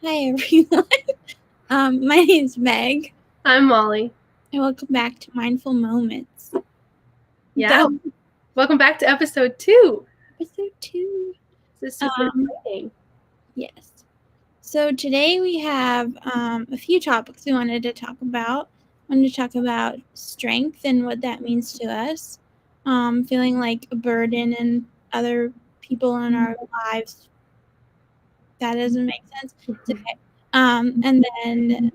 Hi everyone. My name's Meg, I'm Molly. and welcome back to Mindful Moments. Yeah. Welcome back to episode 2. Episode 2. This is super exciting. Yes. So today we have a few topics we wanted to talk about. I wanted to talk about strength and what that means to us. Feeling like a burden and other people in our lives. That doesn't make sense. It's okay. And then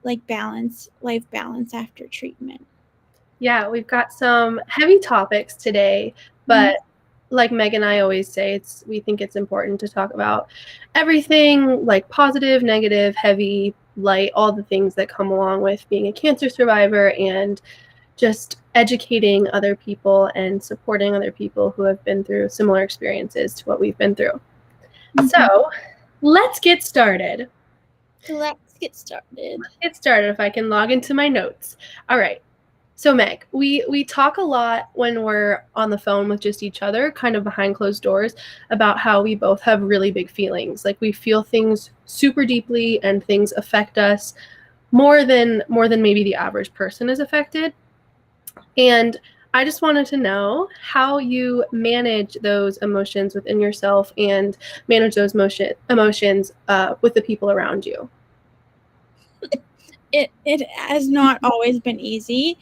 like life balance after treatment. Yeah, we've got some heavy topics today, but like Meg and I always say, we think it's important to talk about everything, like positive, negative, heavy, light, all the things that come along with being a cancer survivor, and just educating other people and supporting other people who have been through similar experiences to what we've been through. So let's get started. Let's get started. If I can log into my notes. All right. So Meg, we talk a lot when we're on the phone with just each other, kind of behind closed doors, about how we both have really big feelings. Like we feel things super deeply and things affect us more than maybe the average person is affected. And I just wanted to know how you manage those emotions within yourself and manage those emotions with the people around you. It has not always been easy.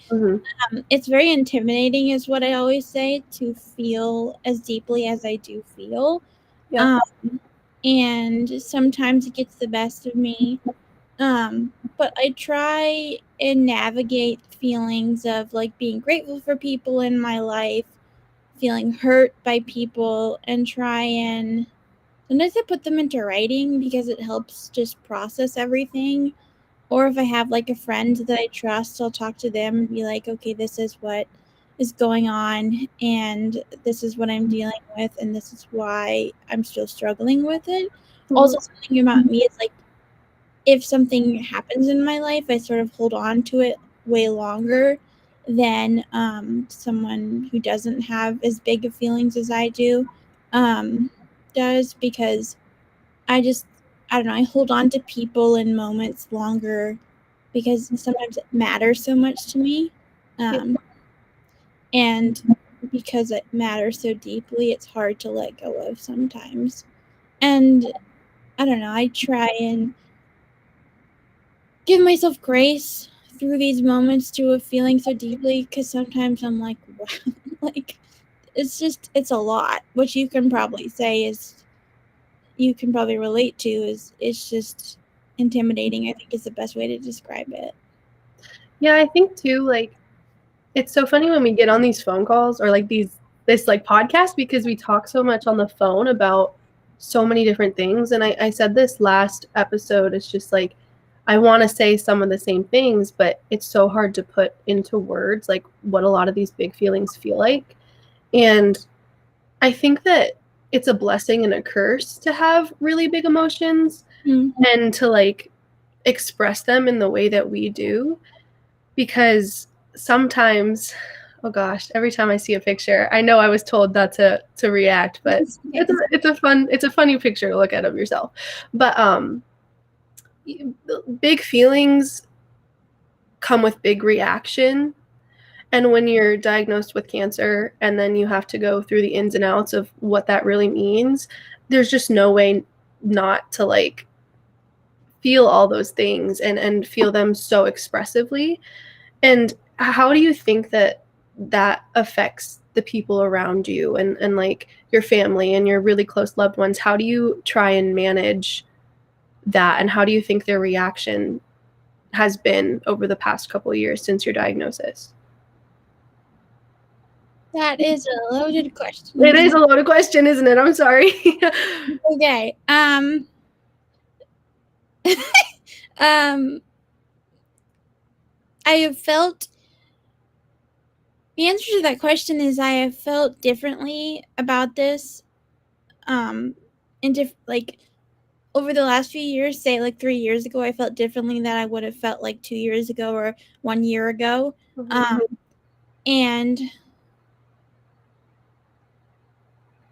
It's very intimidating, is what I always say, to feel as deeply as I do feel. Yeah. And sometimes it gets the best of me. But I try and navigate feelings of like being grateful for people in my life, feeling hurt by people, and try and sometimes I put them into writing because it helps just process everything. Or if I have like a friend that I trust, I'll talk to them and be like, okay, this is what is going on and this is what I'm dealing with and this is why I'm still struggling with it. Also, something about me is like, if something happens in my life, I sort of hold on to it way longer than someone who doesn't have as big of feelings as I do does, because I don't know, I hold on to people and moments longer because sometimes it matters so much to me. And because it matters so deeply, it's hard to let go of sometimes. And I don't know, I try and give myself grace through these moments to a feeling so deeply, because sometimes I'm like, wow, like it's a lot, which you can probably say is, you can probably relate to, is it's just intimidating, I think is the best way to describe it. Yeah, I think too, like, it's so funny when we get on these phone calls or like this like podcast, because we talk so much on the phone about so many different things. And I said this last episode, it's just like, I want to say some of the same things, but it's so hard to put into words, like what a lot of these big feelings feel like. And I think that it's a blessing and a curse to have really big emotions and to like express them in the way that we do, because sometimes, oh gosh, every time I see a picture, I know I was told not to react, but it's a funny picture to look at of yourself. But big feelings come with big reaction. And when you're diagnosed with cancer and then you have to go through the ins and outs of what that really means, there's just no way not to like feel all those things and feel them so expressively. And how do you think that affects the people around you and like your family and your really close loved ones? How do you try and manage that? And how do you think their reaction has been over the past couple of years since your diagnosis? That is a loaded question. It is a loaded question, isn't it? I'm sorry. Okay. I have felt, the answer to that question is I have felt differently about this like over the last few years. Say like 3 years ago I felt differently than I would have felt like 2 years ago or 1 year ago. And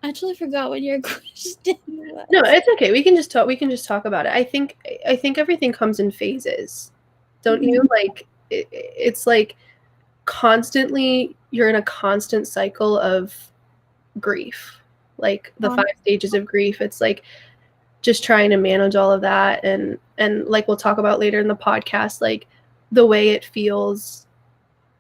I actually forgot what your question was. No, it's okay. We can just talk about it. I think I think everything comes in phases. Don't you? Like it's like constantly you're in a constant cycle of grief. Like the 5 stages of grief. It's like just trying to manage all of that, and like we'll talk about later in the podcast, like the way it feels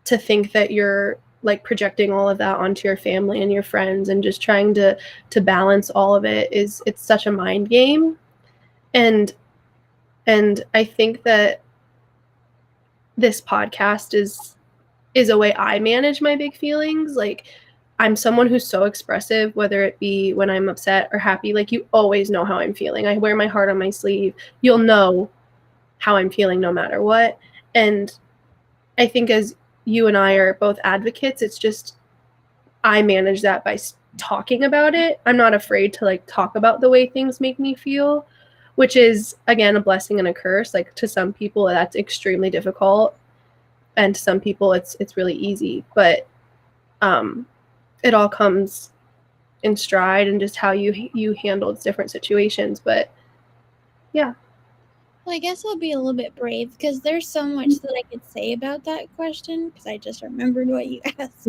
to think that you're like projecting all of that onto your family and your friends, and just trying to balance all of it it's such a mind game. And I think that this podcast is a way I manage my big feelings. Like I'm someone who's so expressive, whether it be when I'm upset or happy. Like you always know how I'm feeling. I wear my heart on my sleeve. You'll know how I'm feeling no matter what. And I think as you and I are both advocates, it's just I manage that by talking about it. I'm not afraid to like talk about the way things make me feel, which is again a blessing and a curse. Like to some people that's extremely difficult, and to some people it's really easy. But it all comes in stride and just how you handled different situations. But yeah. Well, I guess I'll be a little bit brave because there's so much that I could say about that question because I just remembered what you asked.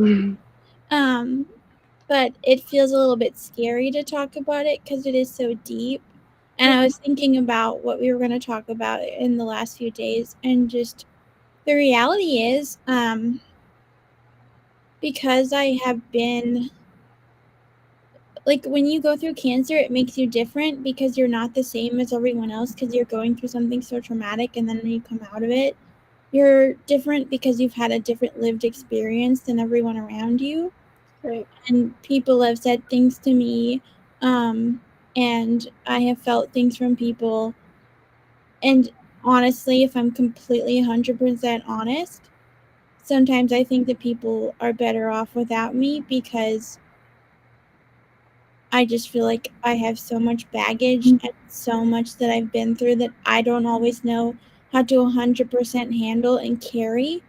But it feels a little bit scary to talk about it because it is so deep. And I was thinking about what we were going to talk about in the last few days, and just the reality is, because I have been like, when you go through cancer, it makes you different because you're not the same as everyone else because you're going through something so traumatic, and then when you come out of it, you're different because you've had a different lived experience than everyone around you. Right. And people have said things to me, and I have felt things from people. And honestly, if I'm completely 100% honest, sometimes I think that people are better off without me because I just feel like I have so much baggage and so much that I've been through that I don't always know how to 100% handle and carry.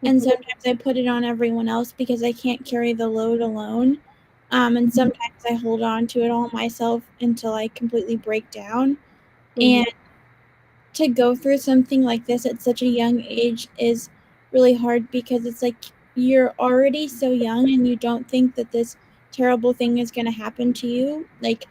And sometimes I put it on everyone else because I can't carry the load alone. And sometimes I hold on to it all myself until I completely break down. And to go through something like this at such a young age is really hard because it's like you're already so young and you don't think that this terrible thing is going to happen to you. Like,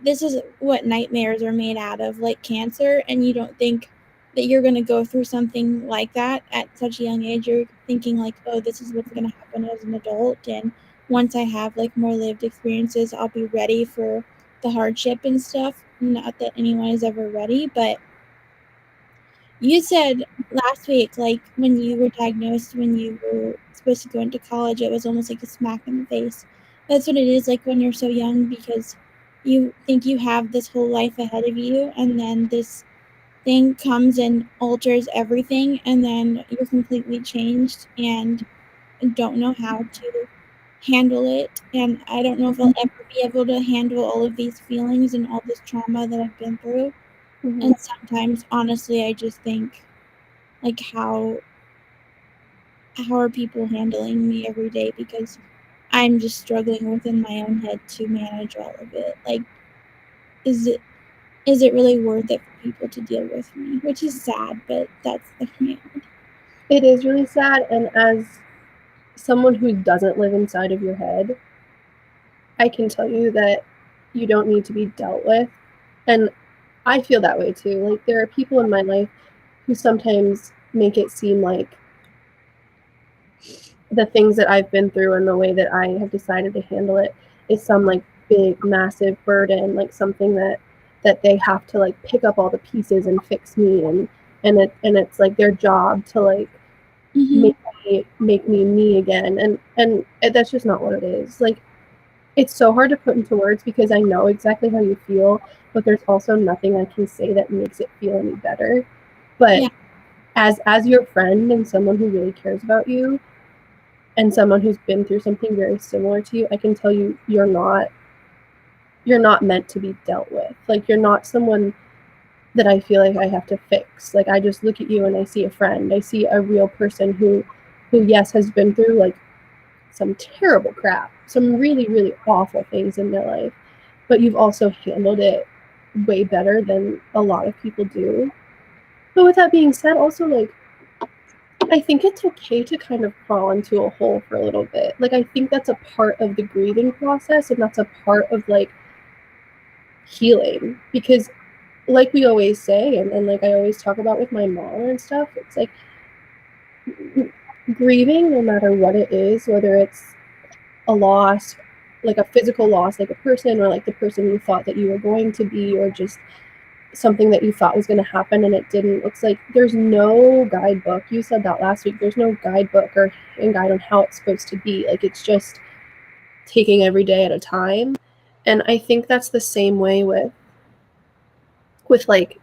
this is what nightmares are made out of, like cancer, and you don't think that you're going to go through something like that at such a young age. You're thinking like, oh, this is what's going to happen as an adult, and once I have like more lived experiences, I'll be ready for the hardship and stuff. Not that anyone is ever ready, but you said last week, like when you were diagnosed, when you were supposed to go into college, it was almost like a smack in the face. That's what it is like when you're so young, because you think you have this whole life ahead of you, and then this thing comes and alters everything, and then you're completely changed and don't know how to handle it. And I don't know if I'll ever be able to handle all of these feelings and all this trauma that I've been through. And sometimes, honestly, I just think, like, how are people handling me every day, because I'm just struggling within my own head to manage all of it. Like, is it really worth it for people to deal with me? Which is sad, but that's the reality. It is really sad, and as someone who doesn't live inside of your head, I can tell you that you don't need to be dealt with. And I feel that way too. Like there are people in my life who sometimes make it seem like the things that I've been through and the way that I have decided to handle it is some like big massive burden, like something that they have to like pick up all the pieces and fix me, and it's like their job to like make me me again, and that's just not what it is. Like it's so hard to put into words because I know exactly how you feel, but there's also nothing I can say that makes it feel any better. But Yeah. as your friend and someone who really cares about you and someone who's been through something very similar to you, I can tell you you're not meant to be dealt with. Like you're not someone that I feel like I have to fix. Like I just look at you and I see a friend. I see a real person who yes has been through like some terrible crap, some really, really awful things in their life, but you've also handled it way better than a lot of people do. But with that being said, also, like, I think it's okay to kind of crawl into a hole for a little bit. Like, I think that's a part of the grieving process, and that's a part of, like, healing. Because, like we always say, and like I always talk about with my mom and stuff, it's like grieving, no matter what it is, whether it's a loss, like a physical loss, like a person, or like the person you thought that you were going to be, or just something that you thought was going to happen and it didn't. It's like there's no guidebook. You said that last week. There's no guidebook or guide on how it's supposed to be. Like, it's just taking every day at a time. And I think that's the same way with like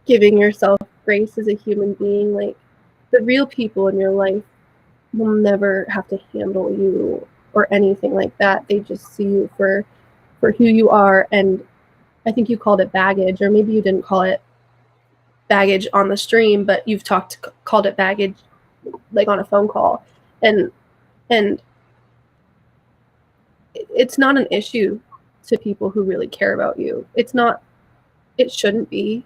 giving yourself grace as a human being. Like, the real people in your life will never have to handle you or anything like that. They just see you for who you are. And I think you called it baggage, or maybe you didn't call it baggage on the stream, but you've called it baggage like on a phone call. And it's not an issue to people who really care about you. It's not, it shouldn't be.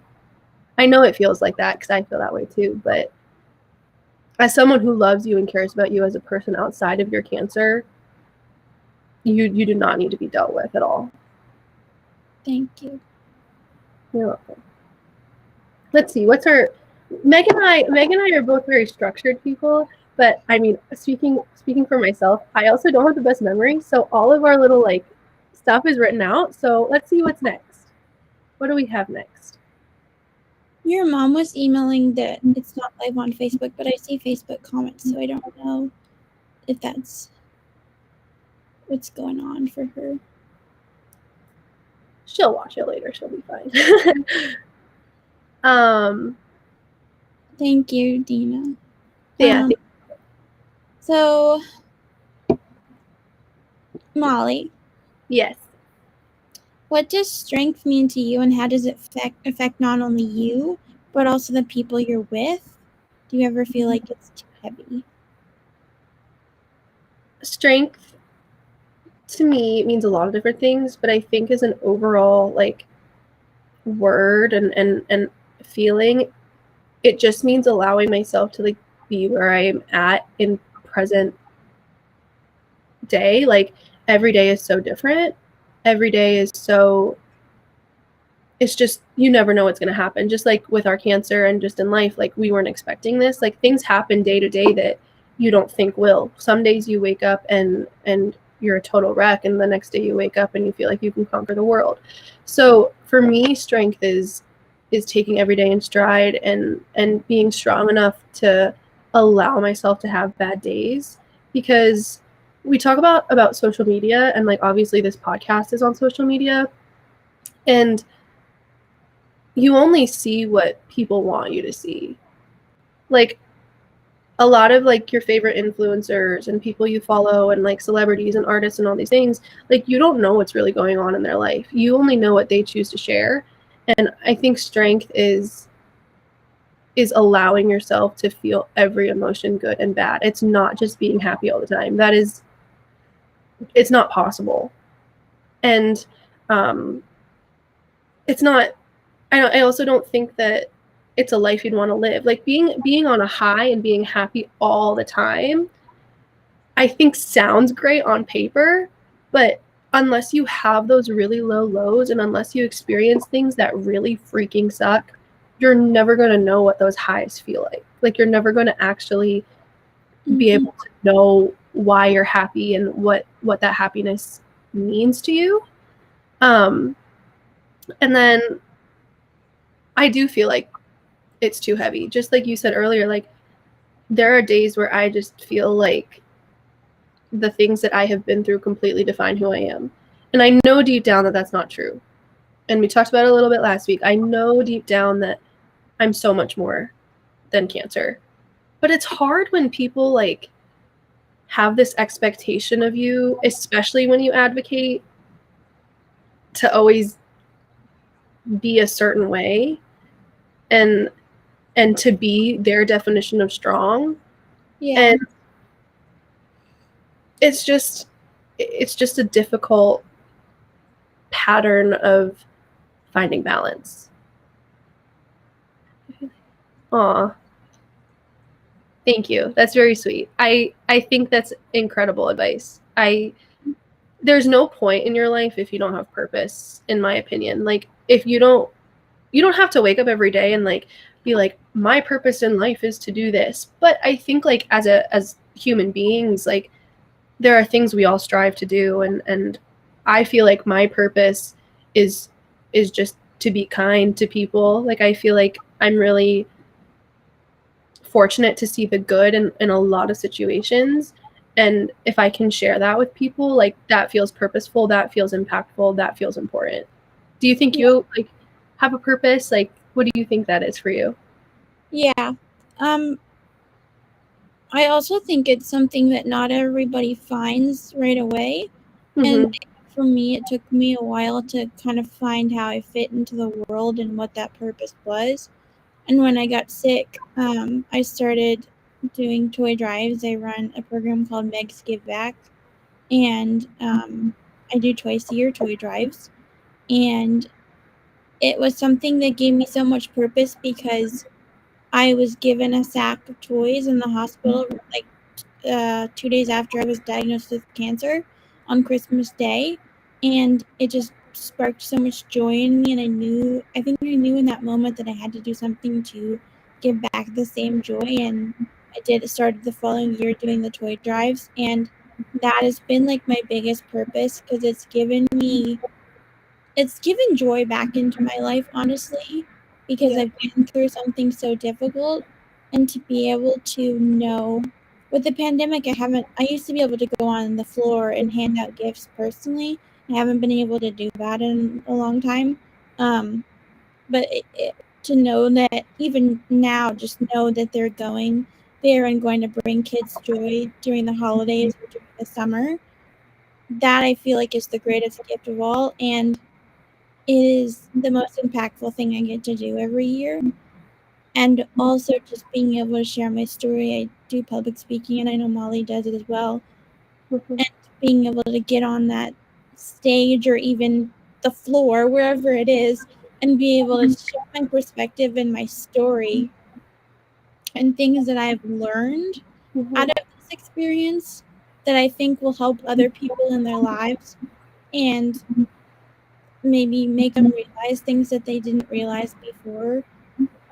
I know it feels like that because I feel that way too, but as someone who loves you and cares about you as a person outside of your cancer, you do not need to be dealt with at all. Thank you. You're welcome. Let's see, what's our Meg and I are both very structured people, but I mean, speaking for myself, I also don't have the best memory, so all of our little like stuff is written out. So let's see what's next. What do we have next? Your mom was emailing that it's not live on Facebook, but I see Facebook comments, so I don't know if that's what's going on for her. She'll watch it later. She'll be fine. Thank you, Dina. Yeah. So, Molly. Yes. What does strength mean to you, and how does it affect not only you, but also the people you're with? Do you ever feel like it's too heavy? Strength to me means a lot of different things, but I think as an overall like word and feeling, it just means allowing myself to like be where I am at in present day. Like, every day is so different. Every day is so, it's just, you never know what's going to happen. Just like with our cancer and just in life, like, we weren't expecting this. Like, things happen day to day that you don't think will. Some days you wake up and you're a total wreck, and the next day you wake up and you feel like you can conquer the world. So for me, strength is taking every day in stride and being strong enough to allow myself to have bad days. Because we talk about social media, and like, obviously this podcast is on social media, and you only see what people want you to see. Like, a lot of like your favorite influencers and people you follow and like celebrities and artists and all these things, like, you don't know what's really going on in their life. You only know what they choose to share. And I think strength is allowing yourself to feel every emotion, good and bad. It's not just being happy all the time. It's not possible. And it's not, I also don't think that it's a life you'd want to live. Like, being on a high and being happy all the time, I think sounds great on paper, but unless you have those really low lows and unless you experience things that really freaking suck, you're never going to know what those highs feel like. Like, you're never going to actually be able to know why you're happy and what that happiness means to you. And then I do feel like it's too heavy. Just like you said earlier, like, there are days where I just feel like the things that I have been through completely define who I am. And I know deep down that that's not true. And we talked about it a little bit last week. I know deep down that I'm so much more than cancer. But it's hard when people like have this expectation of you, especially when you advocate, to always be a certain way and to be their definition of strong. Yeah. And it's just a difficult pattern of finding balance. Aw. Thank you. That's very sweet. I think that's incredible advice. There's no point in your life if you don't have purpose, in my opinion. Like, if you don't have to wake up every day and like be like, my purpose in life is to do this. But I think like as human beings, like there are things we all strive to do, and I feel like my purpose is just to be kind to people. Like, I feel like I'm really fortunate to see the good in a lot of situations, and if I can share that with people, like that feels purposeful, that feels impactful, that feels important. Do you think Yeah. you like have a purpose? Like, what do you think that is for you? Yeah. I also think it's something that not everybody finds right away. And Mm-hmm. for me, it took me a while to kind of find how I fit into the world and what that purpose was. And when I got sick, I started doing toy drives. I run a program called Meg's Give Back, and I do twice a year toy drives. And it was something that gave me so much purpose because I was given a sack of toys in the hospital like 2 days after I was diagnosed with cancer on Christmas Day, and it just sparked so much joy in me. And I think I knew in that moment that I had to do something to give back the same joy. And I did. Started the following year doing the toy drives, and that has been like my biggest purpose because it's given joy back into my life, honestly, because Yeah. I've been through something so difficult. And to be able to know with the pandemic, I used to be able to go on the floor and hand out gifts personally. I haven't been able to do that in a long time. Um, but to know that even now, just know that they're going there and going to bring kids joy during the holidays or during the summer, that I feel like is the greatest gift of all. And is the most impactful thing I get to do every year. And also just being able to share my story. I do public speaking, and I know Molly does it as well. Mm-hmm. And being able to get on that stage or even the floor, wherever it is, and be able to share my perspective and my story and things that I've learned Mm-hmm. out of this experience that I think will help other people in their lives and maybe make them realize things that they didn't realize before,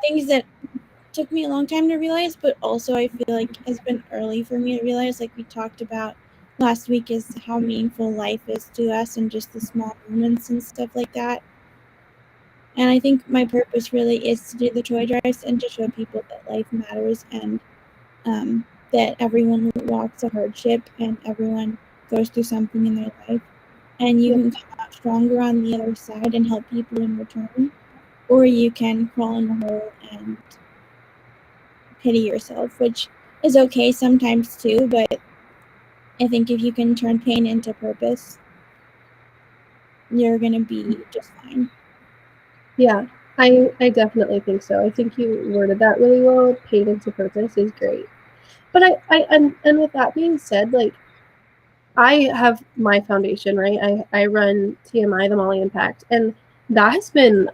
things that took me a long time to realize, but also I feel like has been early for me to realize, like we talked about last week, is how meaningful life is to us and just the small moments and stuff like that. And I think my purpose really is to do the toy drives and to show people that life matters, and that everyone walks a hardship and everyone goes through something in their life, and you Yeah. can come out stronger on the other side and help people in return, or you can crawl in a hole and pity yourself, which is okay sometimes too, but I think if you can turn pain into purpose, you're gonna be just fine. Yeah. I definitely think so. I think you worded that really well. Paid into purpose is great. But and with that being said, like I have my foundation, right? I run TMI, the Molly Impact, and that has been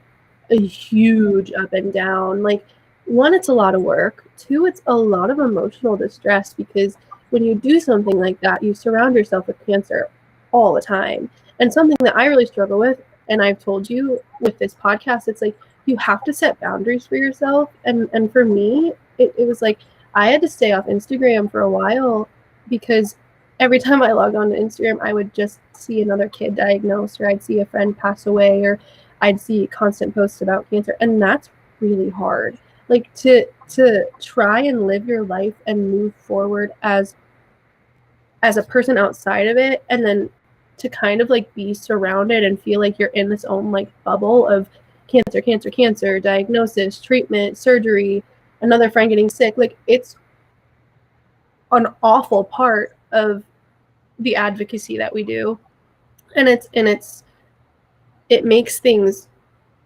a huge up and down. Like, one, it's a lot of work. Two, it's a lot of emotional distress because when you do something like that, you surround yourself with cancer all the time. And something that I really struggle with, and I've told you with this podcast, it's like you have to set boundaries for yourself. And for me, it was like I had to stay off Instagram for a while because every time I logged on to Instagram, I would just see another kid diagnosed, or I'd see a friend pass away, or I'd see constant posts about cancer, and that's really hard. Like, to try and live your life and move forward as a person outside of it, and then to kind of like be surrounded and feel like you're in this own like bubble of cancer, cancer, cancer, diagnosis, treatment, surgery, another friend getting sick. Like, it's an awful part of the advocacy that we do, and it makes things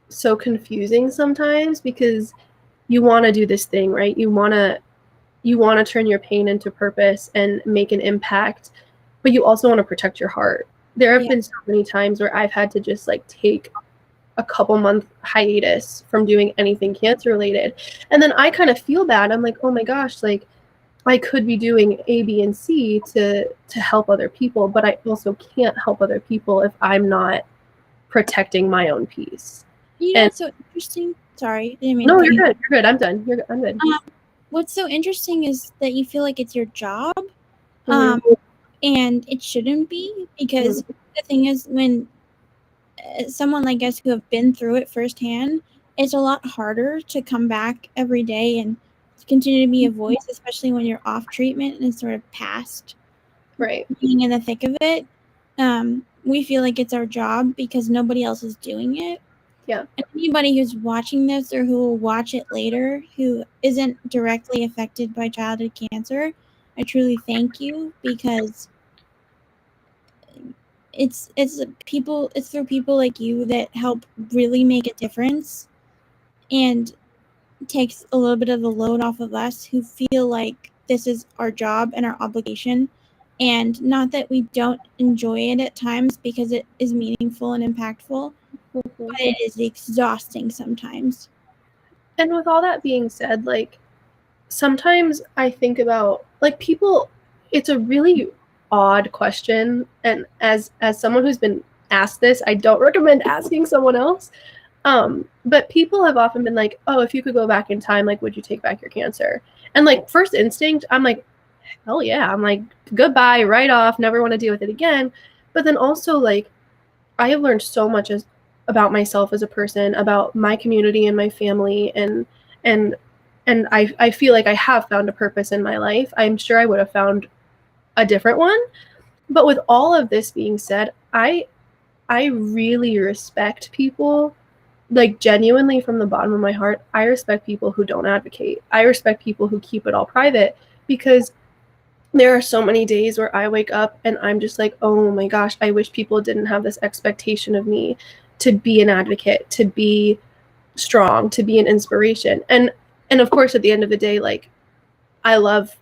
so confusing sometimes because you want to do this thing, right? You want to turn your pain into purpose and make an impact, but you also want to protect your heart. There have Yeah. been so many times where I've had to just like take a couple month hiatus from doing anything cancer related. And then I kind of feel bad. I'm like, oh my gosh, like I could be doing A, B, and C to help other people, but I also can't help other people if I'm not protecting my own peace. You know And what's so interesting? Sorry, I didn't mean to no, cut you're you. good. You're good. I'm done. I'm good. What's so interesting is that you feel like it's your job, Mhm. and it shouldn't be, because Mhm. the thing is, when someone like us who have been through it firsthand, it's a lot harder to come back every day and continue to be a voice, especially when you're off treatment and sort of past Right. being in the thick of it. We feel like it's our job because nobody else is doing it. Yeah. And anybody who's watching this or who will watch it later who isn't directly affected by childhood cancer, I truly thank you, because it's through people like you that help really make a difference, and takes a little bit of the load off of us who feel like this is our job and our obligation. And not that we don't enjoy it at times, because it is meaningful and impactful, Mhm. but it is exhausting sometimes. And with all that being said, like sometimes I think about like people, it's a really odd question, and as someone who's been asked this, I don't recommend asking someone else. But people have often been like, oh, if you could go back in time, like would you take back your cancer? And like first instinct, I'm like, hell yeah. I'm like, goodbye, right off, never want to deal with it again. But then also like I have learned so much about myself as a person, about my community and my family, and I feel like I have found a purpose in my life. I'm sure I would have found a different one. But with all of this being said, I really respect people, like genuinely from the bottom of my heart. I respect people who don't advocate. I respect people who keep it all private, because there are so many days where I wake up and I'm just like, oh my gosh, I wish people didn't have this expectation of me to be an advocate, to be strong, to be an inspiration. And of course at the end of the day, like I love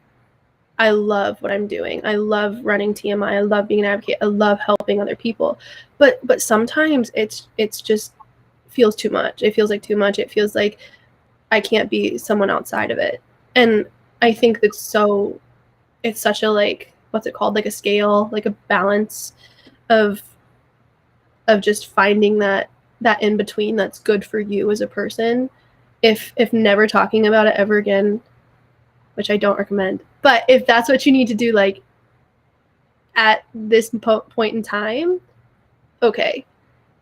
what I'm doing. I love running TMI. I love being an advocate. I love helping other people. But sometimes it's just feels too much. It feels like too much. It feels like I can't be someone outside of it. And I think it's such a like what's it called, like a scale, like a balance of just finding that in between that's good for you as a person. If never talking about it ever again, which I don't recommend, but if that's what you need to do, like at this point in time, okay.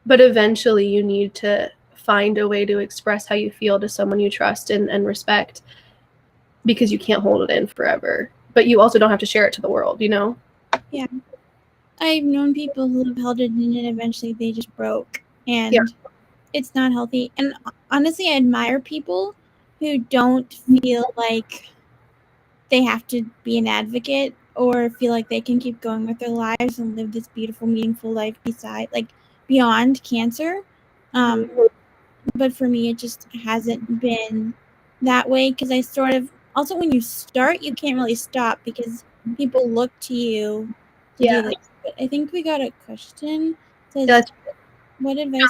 But eventually you need to find a way to express how you feel to someone you trust and respect, because you can't hold it in forever, but you also don't have to share it to the world, you know? Yeah. I've known people who have held it in and eventually they just broke. Yeah. And it's not healthy. And honestly, I admire people who don't feel like they have to be an advocate or feel like they can keep going with their lives and live this beautiful, meaningful life beyond cancer. Um, but for me, it just hasn't been that way, because I sort of also, when you start, you can't really stop because people look to you to do Yeah. this. But I think we got a question. It says, That's, what advice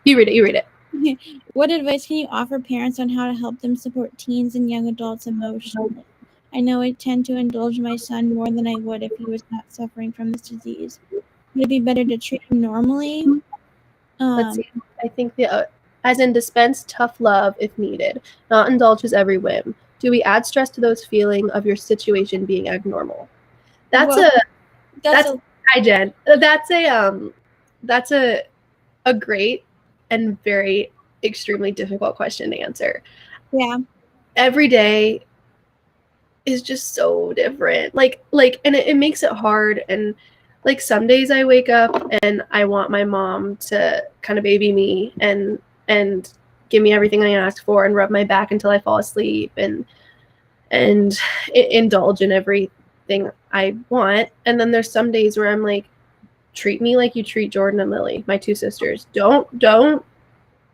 you read it. what advice can you offer parents on how to help them support teens and young adults emotionally? I know I tend to indulge my son more than I would if he was not suffering from this disease. Would it be better to treat him normally? Let's see. I think as in dispense tough love if needed, not indulge his every whim. Do we add stress to those feeling of your situation being abnormal? That's Well, that's that's a hi Jen. That's a great and very extremely difficult question to answer. yeah. Every day is just so different. And it makes it hard. And like some days I wake up and I want my mom to kind of baby me and give me everything I ask for and rub my back until I fall asleep and indulge in everything I want. And then there's some days where I'm like, treat me like you treat Jordan and Lily, my two sisters. Don't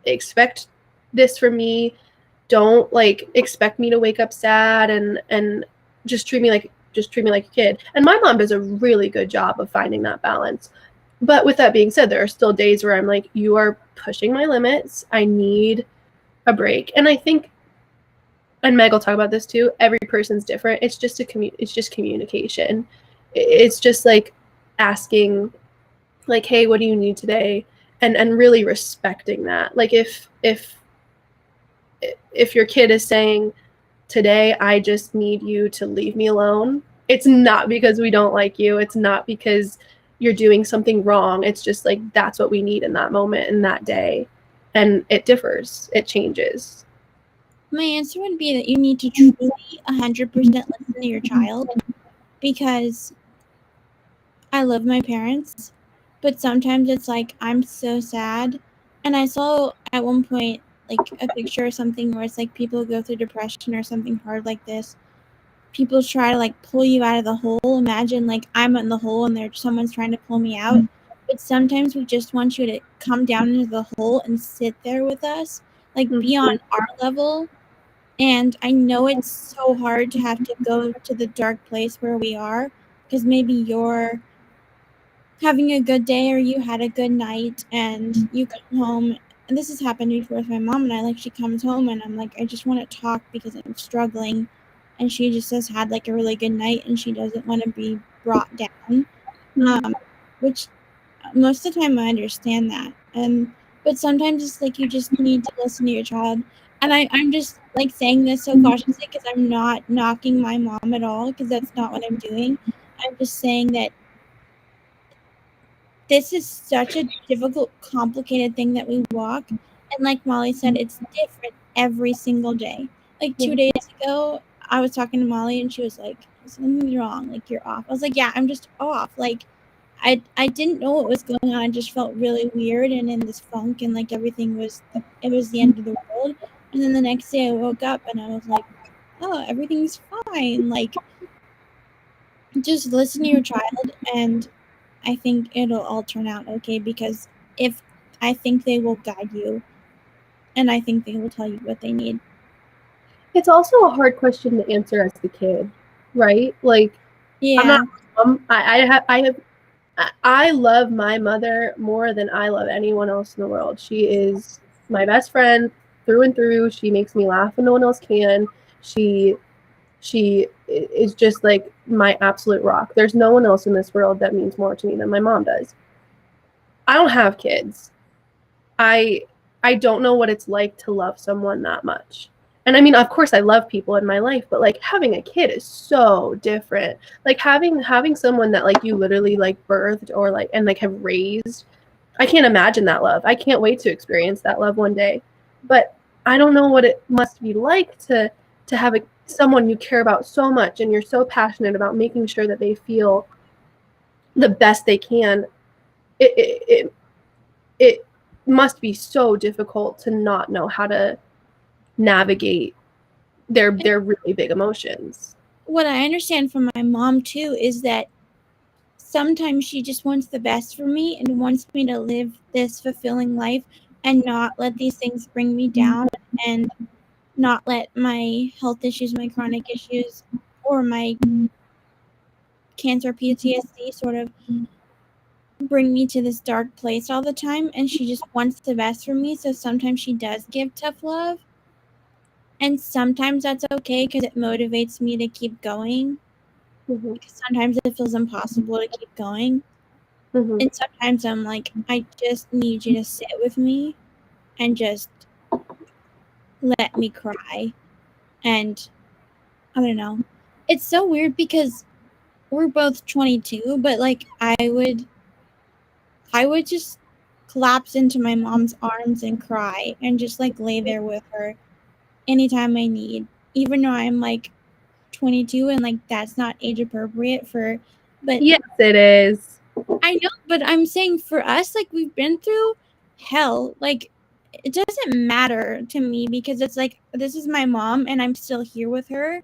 expect this from me. Don't like expect me to wake up sad and just treat me like a kid. And my mom does a really good job of finding that balance. But with that being said, there are still days where I'm like, you are pushing my limits. I need a break. And I think, and Meg will talk about this too, every person's different. It's just it's just communication. It's just like asking, like, hey, what do you need today? And really respecting that. Like if your kid is saying, today I just need you to leave me alone, it's not because we don't like you. It's not because you're doing something wrong. It's just like that's what we need in that moment, in that day. And it differs. It changes. My answer would be that you need to truly 100% listen to your child, because I love my parents, but sometimes it's like I'm so sad. And I saw at one point like a picture or something where it's like people go through depression or something hard like this. People try to like pull you out of the hole. Imagine like I'm in the hole and there's someone's trying to pull me out. But sometimes we just want you to come down into the hole and sit there with us, like be on our level. And I know it's so hard to have to go to the dark place where we are, because maybe you're having a good day or you had a good night and you come home. And this has happened before with my mom and I. Like, she comes home and I'm like, I just want to talk because I'm struggling. And she just has had like a really good night and she doesn't want to be brought down. Which most of the time I understand that. But sometimes it's like you just need to listen to your child. And I'm just like saying this so cautiously because I'm not knocking my mom at all, because that's not what I'm doing. I'm just saying that this is such a difficult, complicated thing that we walk. And like Molly said, it's different every single day. Like 2 days ago, I was talking to Molly and she was like, something's wrong. Like, you're off. I was like, yeah, I'm just off. Like, I didn't know what was going on. I just felt really weird and in this funk, and like everything was, it was the end of the world. And then the next day I woke up and I was like, oh, everything's fine. Like, just listen to your child, and I think it'll all turn out okay, because if I think they will guide you, and I think they will tell you what they need. It's also a hard question to answer as the kid, right? Like, I'm not. I love my mother more than I love anyone else in the world. She is my best friend through and through. She makes me laugh when no one else can. She is just like my absolute rock. There's no one else in this world that means more to me than my mom does. I don't have kids. I I don't know what it's like to love someone that much. And I mean, of course I love people in my life, but like having a kid is so different. Like having someone that like you literally like birthed or like and like have raised. I can't imagine that love. I can't wait to experience that love one day. But I don't know what it must be like to have someone you care about so much and you're so passionate about making sure that they feel the best they can. It must be so difficult to not know how to navigate their really big emotions. What I understand from my mom too is that sometimes she just wants the best for me and wants me to live this fulfilling life and not let these things bring me down, and not let my health issues, my chronic issues, or my cancer PTSD sort of bring me to this dark place all the time. And she just wants the best for me. So sometimes she does give tough love. And sometimes that's okay because it motivates me to keep going. Because sometimes it feels impossible to keep going. And sometimes I'm like, I just need you to sit with me and just let me cry. And I don't know. It's so weird because we're both 22, but like I would just collapse into my mom's arms and cry and just like lay there with her anytime I need, even though I'm like 22 and like that's not age appropriate for, but Yes, it is. I know, but I'm saying for us, like, we've been through hell. Like, it doesn't matter to me because it's like this is my mom and I'm still here with her,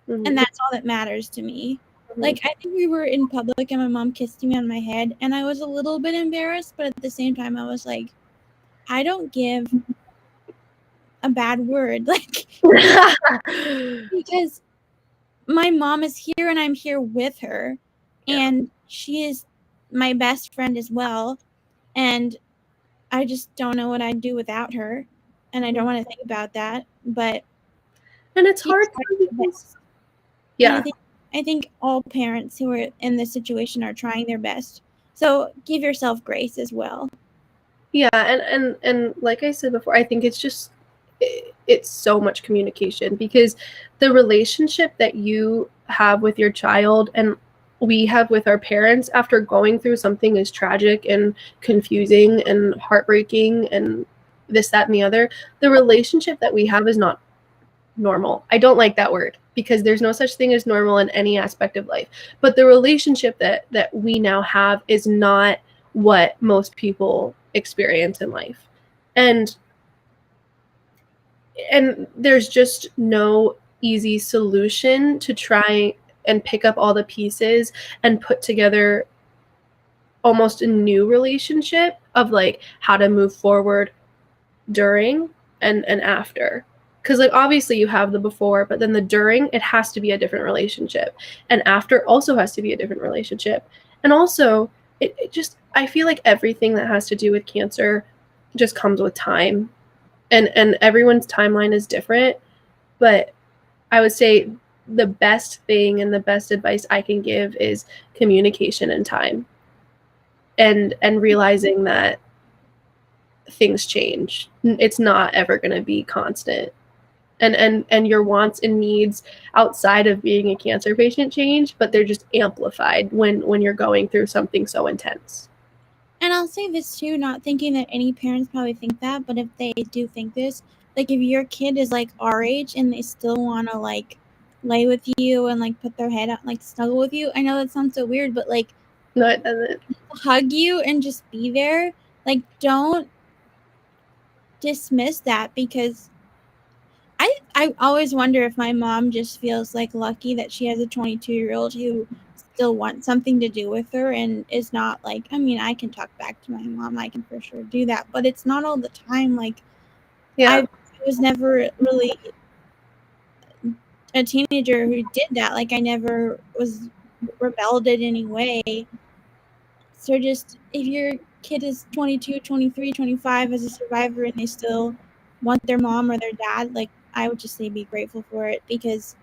and that's all that matters to me. Like, I think we were in public and my mom kissed me on my head and I was a little bit embarrassed, but at the same time I was like, I don't give a bad word. Like, because my mom is here and I'm here with her, and she is my best friend as well, and I just don't know what I'd do without her, and I don't want to think about that, but And it's she's hard trying too her because, best. And yeah. I think all parents who are in this situation are trying their best. So give yourself grace as well. Yeah, and like I said before, I think it's just it's so much communication, because the relationship that you have with your child and we have with our parents after going through something as tragic and confusing and heartbreaking and this, that, and the other, the relationship that we have is not normal. I don't like that word because there's no such thing as normal in any aspect of life. But the relationship that we now have is not what most people experience in life. And there's just no easy solution to try and pick up all the pieces and put together almost a new relationship of like how to move forward during and after, because like obviously you have the before, but then the during, it has to be a different relationship, and after also has to be a different relationship. And also it just, I feel like everything that has to do with cancer just comes with time, and everyone's timeline is different. But I would say the best thing and the best advice I can give is communication and time, and realizing that things change. It's not ever going to be constant. And your wants and needs outside of being a cancer patient change, but they're just amplified when you're going through something so intense. And I'll say this too, not thinking that any parents probably think that, but if they do think this, like if your kid is like our age and they still want to like lay with you and like put their head out, like snuggle with you. I know that sounds so weird, but like No, it doesn't. hug you and just be there. Like don't dismiss that, because I always wonder if my mom just feels like lucky that she has a 22-year-old who still wants something to do with her and is not like, I mean, I can talk back to my mom, I can for sure do that, but it's not all the time. Like Yeah. I was never really a teenager who did that. Like I never was rebelled in any way. So just if your kid is 22, 23, 25 as a survivor and they still want their mom or their dad, like I would just say be grateful for it, because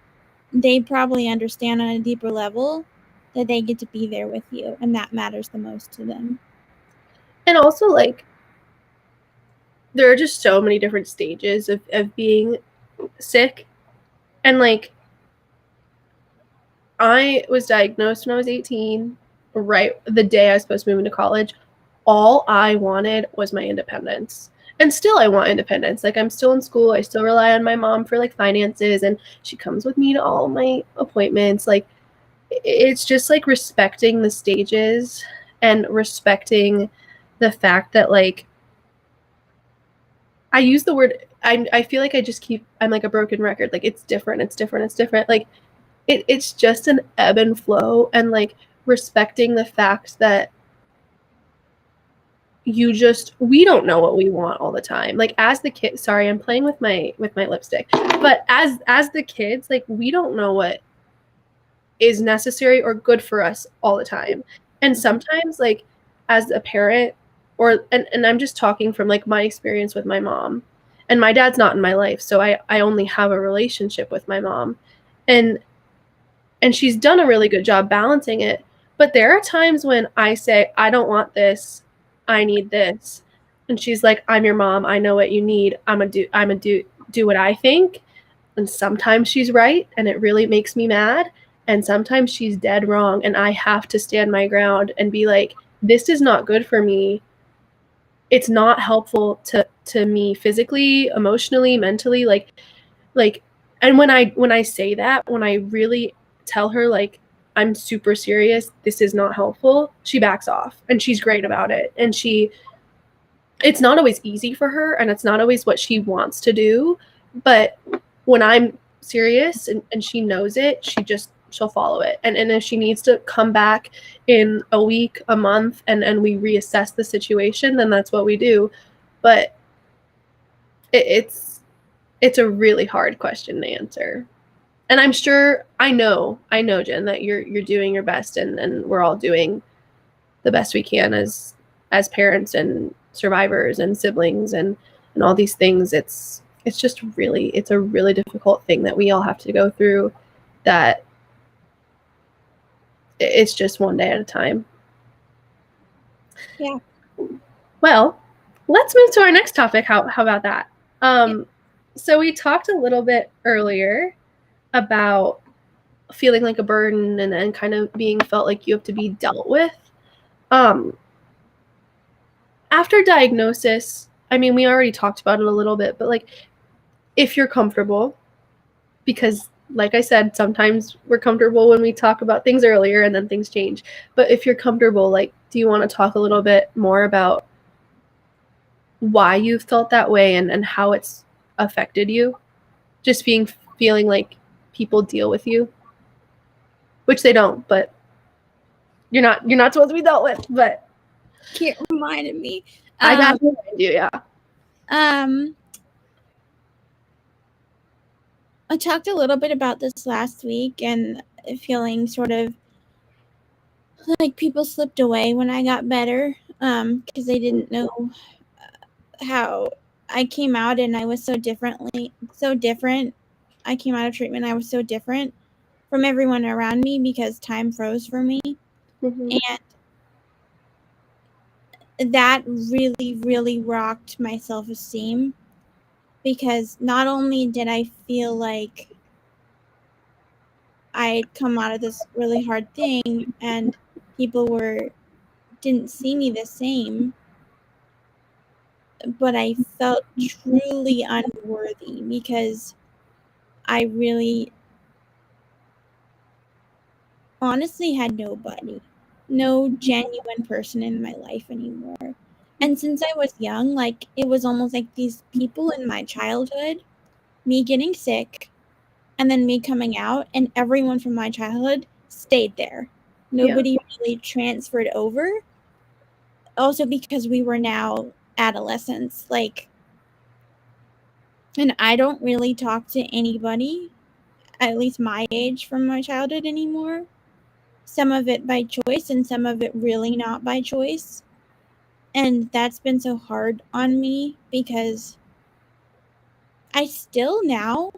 they probably understand on a deeper level that they get to be there with you, and that matters the most to them. And also, like, there are just so many different stages of being sick. And like, I was diagnosed when I was 18, right the day I was supposed to move into college. All I wanted was my independence. And still I want independence. Like, I'm still in school. I still rely on my mom for like finances, and she comes with me to all my appointments. Like, it's just like respecting the stages and respecting the fact that like I use the word, I feel like I just keep, I'm like a broken record. Like, it's different, it's different, it's different. Like, it's just an ebb and flow, and like respecting the fact that we don't know what we want all the time. Like, as the kid, sorry, I'm playing with my lipstick, but as the kids, like, we don't know what is necessary or good for us all the time. And sometimes, like, as a parent, or and I'm just talking from like my experience with my mom, and my dad's not in my life, so I only have a relationship with my mom, and she's done a really good job balancing it. But there are times when I say, I don't want this, I need this, and she's like, I'm your mom, I know what you need, I'm a do what I think. And sometimes she's right, and it really makes me mad, and sometimes she's dead wrong, and I have to stand my ground and be like, this is not good for me. It's not helpful to me physically, emotionally, mentally, like. And when I say that, when I really tell her like, I'm super serious, this is not helpful, she backs off, and she's great about it. And it's not always easy for her, and it's not always what she wants to do, but when I'm serious, and she knows it, she'll follow it. And if she needs to come back in a week, a month, and we reassess the situation, then that's what we do. But it's a really hard question to answer. And I'm sure, I know, Jen, that you're doing your best, and we're all doing the best we can as parents and survivors and siblings and all these things. It's just really, it's a really difficult thing that we all have to go through, that it's just one day at a time. Yeah. Well, let's move to our next topic. How about that? So we talked a little bit earlier about feeling like a burden and kind of being felt like you have to be dealt with. After diagnosis, I mean, we already talked about it a little bit, but like, if you're comfortable, because like I said, sometimes we're comfortable when we talk about things earlier and then things change. But if you're comfortable, like, do you want to talk a little bit more about why you've felt that way and how it's affected you? Just feeling like people deal with you, which they don't, but you're not supposed to be dealt with, but Kit reminded me. I got to remind you, yeah. I talked a little bit about this last week and feeling sort of like people slipped away when I got better, because they didn't know how I came out, and I was so different. I came out of treatment, I was so different from everyone around me because time froze for me. Mm-hmm. And that really, really rocked my self-esteem, because not only did I feel like I'd come out of this really hard thing and people didn't see me the same, but I felt truly unworthy because I really honestly had nobody, no genuine person in my life anymore. And since I was young, like, it was almost like these people in my childhood, me getting sick, and then me coming out, and everyone from my childhood stayed there. Nobody really transferred over. Also because we were now adolescents, like, and I don't really talk to anybody, at least my age, from my childhood anymore. Some of it by choice and some of it really not by choice. And that's been so hard on me because I still now,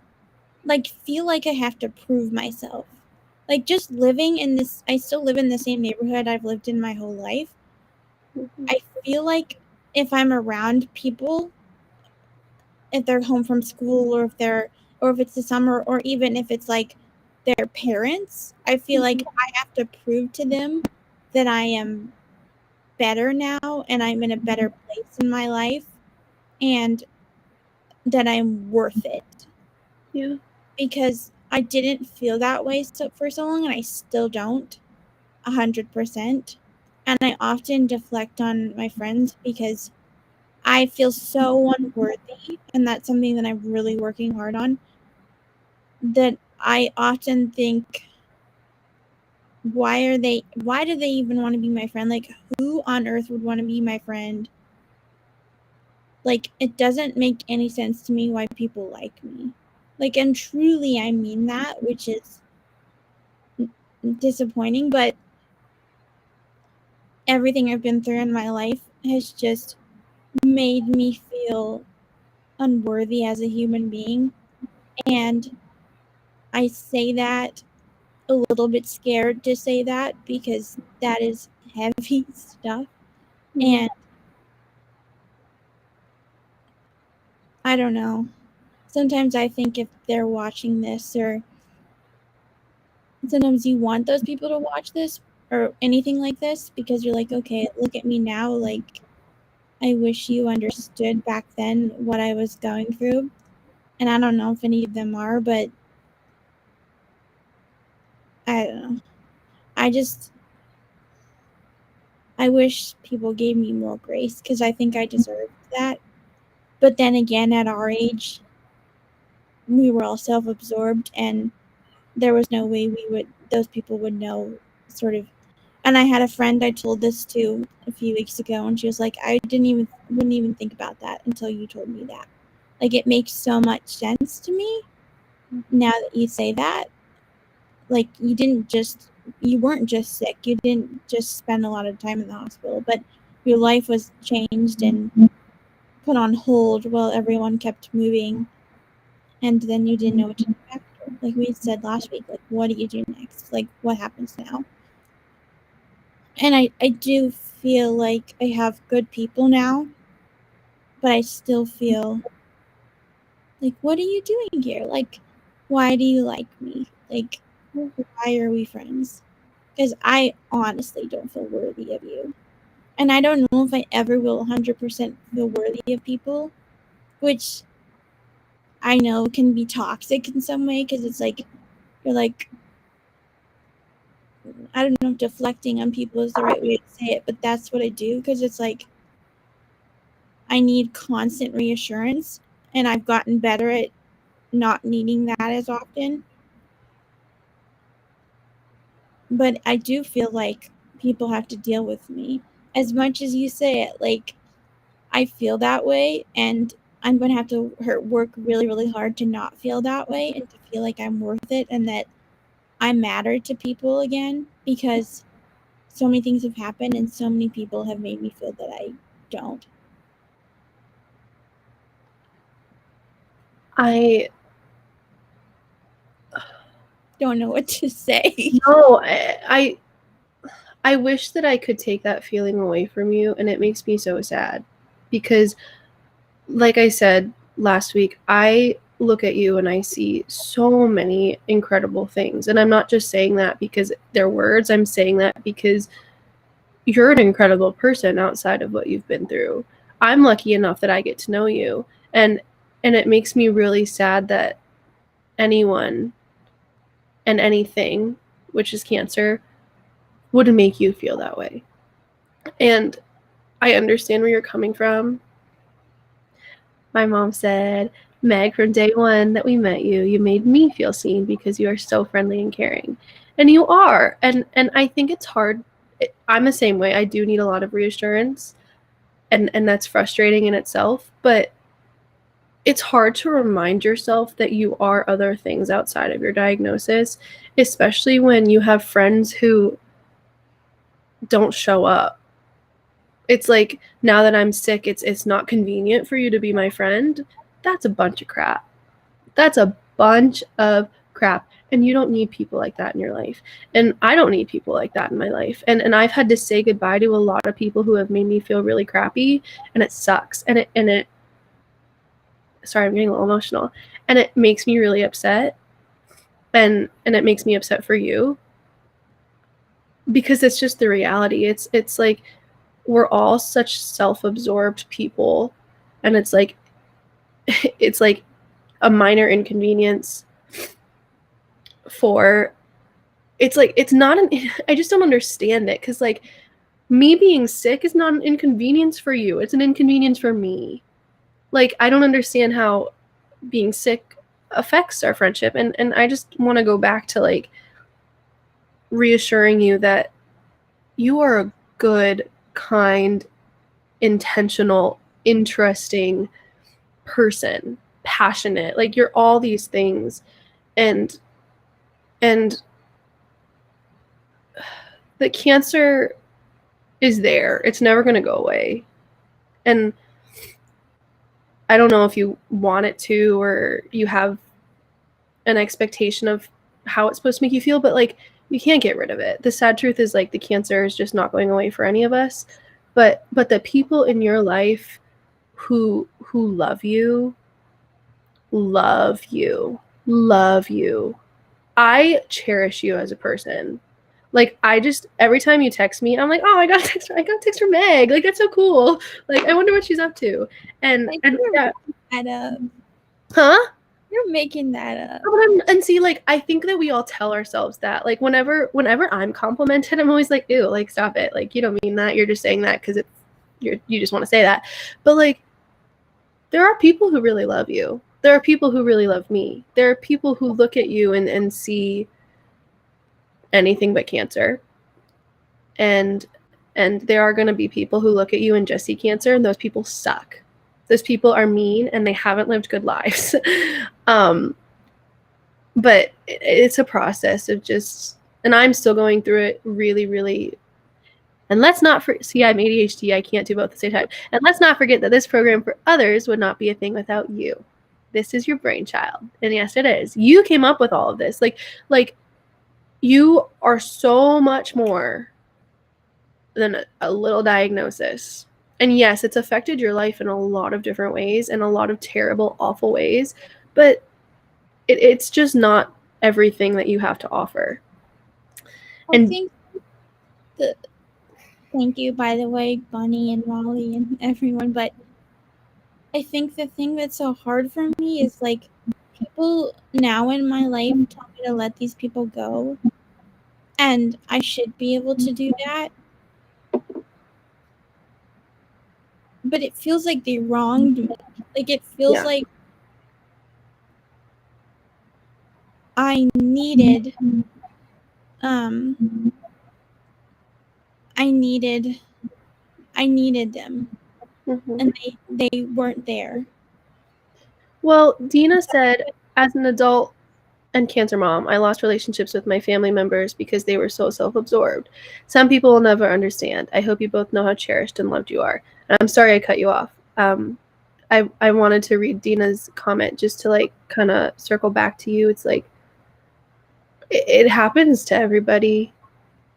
like, feel like I have to prove myself. Like, just living in this, I still live in the same neighborhood I've lived in my whole life. Mm-hmm. I feel like if I'm around people, if they're home from school, or if it's the summer, or even if it's like their parents, I feel like I have to prove to them that I am better now and I'm in a better place in my life and that I'm worth it. Yeah. Because I didn't feel that way for so long, and I still don't 100%. And I often deflect on my friends because I feel so unworthy, and that's something that I'm really working hard on. That I often think, why do they even want to be my friend? Like, who on earth would want to be my friend? Like, it doesn't make any sense to me why people like me. Like, and truly I mean that, which is disappointing, but everything I've been through in my life has just made me feel unworthy as a human being. And I say that a little bit scared to say that because that is heavy stuff. Mm-hmm. And I don't know. Sometimes I think if they're watching this, or sometimes you want those people to watch this or anything like this because you're like, okay, look at me now. Like, I wish you understood back then what I was going through. And I don't know if any of them are, but I don't know. I wish people gave me more grace because I think I deserved that. But then again, at our age, we were all self-absorbed, and there was no way those people would know, sort of. And I had a friend I told this to a few weeks ago, and she was like, I wouldn't even think about that until you told me that. Like, it makes so much sense to me now that you say that. Like, you didn't just you weren't just sick. You didn't just spend a lot of time in the hospital, but your life was changed and put on hold while everyone kept moving, and then you didn't know what to do after. Like we said last week, like what do you do next? Like what happens now? And I do feel like I have good people now, but I still feel like, what are you doing here? Like, why do you like me? Like, why are we friends? Because I honestly don't feel worthy of you. And I don't know if I ever will 100% feel worthy of people, which I know can be toxic in some way because it's like, you're like, I don't know if deflecting on people is the right way to say it, but that's what I do because it's like, I need constant reassurance, and I've gotten better at not needing that as often. But I do feel like people have to deal with me. As much as you say it, like, I feel that way, and I'm going to have to work really, really hard to not feel that way and to feel like I'm worth it and that I matter to people again, because so many things have happened and so many people have made me feel that I don't. I don't know what to say. No, I wish that I could take that feeling away from you, and it makes me so sad because, like I said last week, I look at you and I see so many incredible things. And I'm not just saying that because they're words, I'm saying that because you're an incredible person outside of what you've been through. I'm lucky enough that I get to know you, and it makes me really sad that anyone and anything, which is cancer, would make you feel that way. And I understand where you're coming from. My mom said, Meg, from day one that we met you, you made me feel seen because you are so friendly and caring. And you are. And I think it's hard. I'm the same way. I do need a lot of reassurance. And that's frustrating in itself. But it's hard to remind yourself that you are other things outside of your diagnosis, especially when you have friends who don't show up. It's like, now that I'm sick, it's not convenient for you to be my friend. That's a bunch of crap. That's a bunch of crap. And you don't need people like that in your life. And I don't need people like that in my life. And I've had to say goodbye to a lot of people who have made me feel really crappy, and it sucks. And it sorry, I'm getting a little emotional. And it makes me really upset. And it makes me upset for you. Because it's just the reality. It's like, we're all such self-absorbed people, and it's like a minor inconvenience for, it's like, it's not an, I just don't understand it, because like, me being sick is not an inconvenience for you, it's an inconvenience for me. Like, I don't understand how being sick affects our friendship, and I just want to go back to like reassuring you that you are a good, kind, intentional, interesting person, passionate. Like, you're all these things, and the cancer is there. It's never going to go away. And I don't know if you want it to, or you have an expectation of how it's supposed to make you feel, but like, you can't get rid of it. The sad truth is, like, the cancer is just not going away for any of us. But the people in your life who love you, love you, love you. I cherish you as a person. Like, I just, every time you text me, I'm like, oh, I got a text from Meg. Like, that's so cool. Like, I wonder what she's up to. And Like, yeah. that up. Huh? You're making that up. And see, like, I think that we all tell ourselves that. Like, whenever I'm complimented, I'm always like, ew, like, stop it. Like, you don't mean that. You're just saying that because you just want to say that. But like, there are people who really love you. There are people who really love me. There are people who look at you and see anything but cancer. And there are going to be people who look at you and just see cancer, and those people suck. Those people are mean, and they haven't lived good lives. But it's a process of just And I'm still going through it really, really. And let's not see, I'm ADHD. I can't do both at the same time. And let's not forget that this program for others would not be a thing without you. This is your brainchild. And yes, it is. You came up with all of this. Like you are so much more than a little diagnosis. And yes, it's affected your life in a lot of different ways, and a lot of terrible, awful ways. But it's just not everything that you have to offer. I think thank you, by the way, Bunny and Molly and everyone, but I think the thing that's so hard for me is like people now in my life tell me to let these people go, and I should be able to do that. But it feels like they wronged me. Like it feels like I needed I needed them. Mm-hmm. And they weren't there. Well, Dina said, as an adult and cancer mom, I lost relationships with my family members because they were so self-absorbed. Some people will never understand. I hope you both know how cherished and loved you are. And I'm sorry I cut you off. I wanted to read Dina's comment just to like kind of circle back to you. It's like it happens to everybody.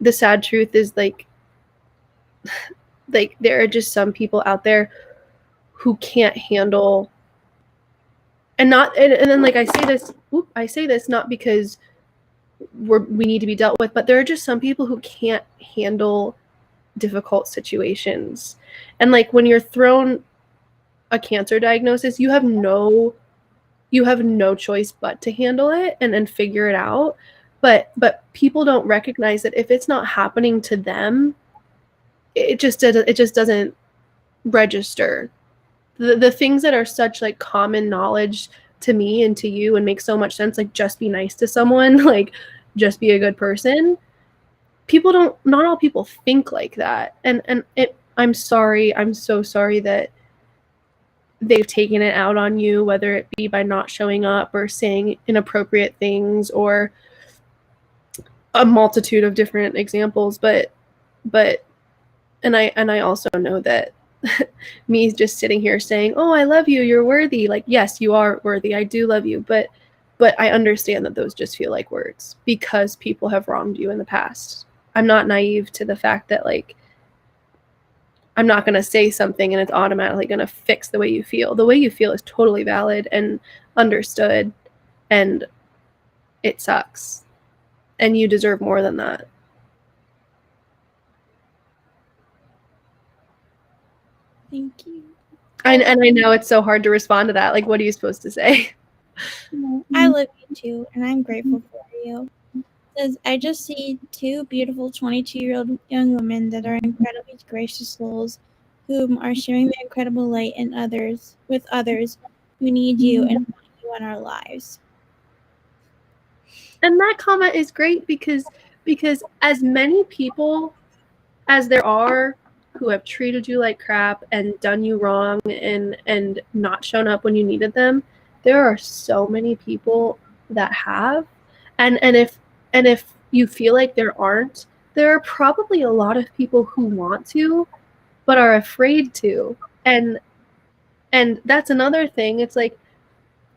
The sad truth is like there are just some people out there who can't handle, and then like I say this not because we need to be dealt with, but there are just some people who can't handle difficult situations. And like when you're thrown a cancer diagnosis, you have no choice but to handle it and figure it out. But people don't recognize that if it's not happening to them, it just doesn't register. The things that are such like common knowledge to me and to you and make so much sense, like just be nice to someone, like just be a good person. Not all people think like that. And I'm sorry. I'm so sorry that they've taken it out on you, whether it be by not showing up or saying inappropriate things or a multitude of different examples. But and I also know that me just sitting here saying, oh, I love you, you're worthy. Like, yes, you are worthy. I do love you. But I understand that those just feel like words because people have wronged you in the past. I'm not naive to the fact that like, I'm not going to say something and it's automatically going to fix the way you feel. The way you feel is totally valid and understood, and it sucks. And you deserve more than that. Thank you. And I know it's so hard to respond to that. Like, what are you supposed to say? I love you too, and I'm grateful for you. Because I just see two beautiful 22-year-old young women that are incredibly gracious souls whom are sharing their incredible light with others who need you and want you in our lives. And that comment is great because as many people as there are who have treated you like crap and done you wrong and not shown up when you needed them, there are so many people that have. And if you feel like there aren't, there are probably a lot of people who want to but are afraid to. And that's another thing. It's like,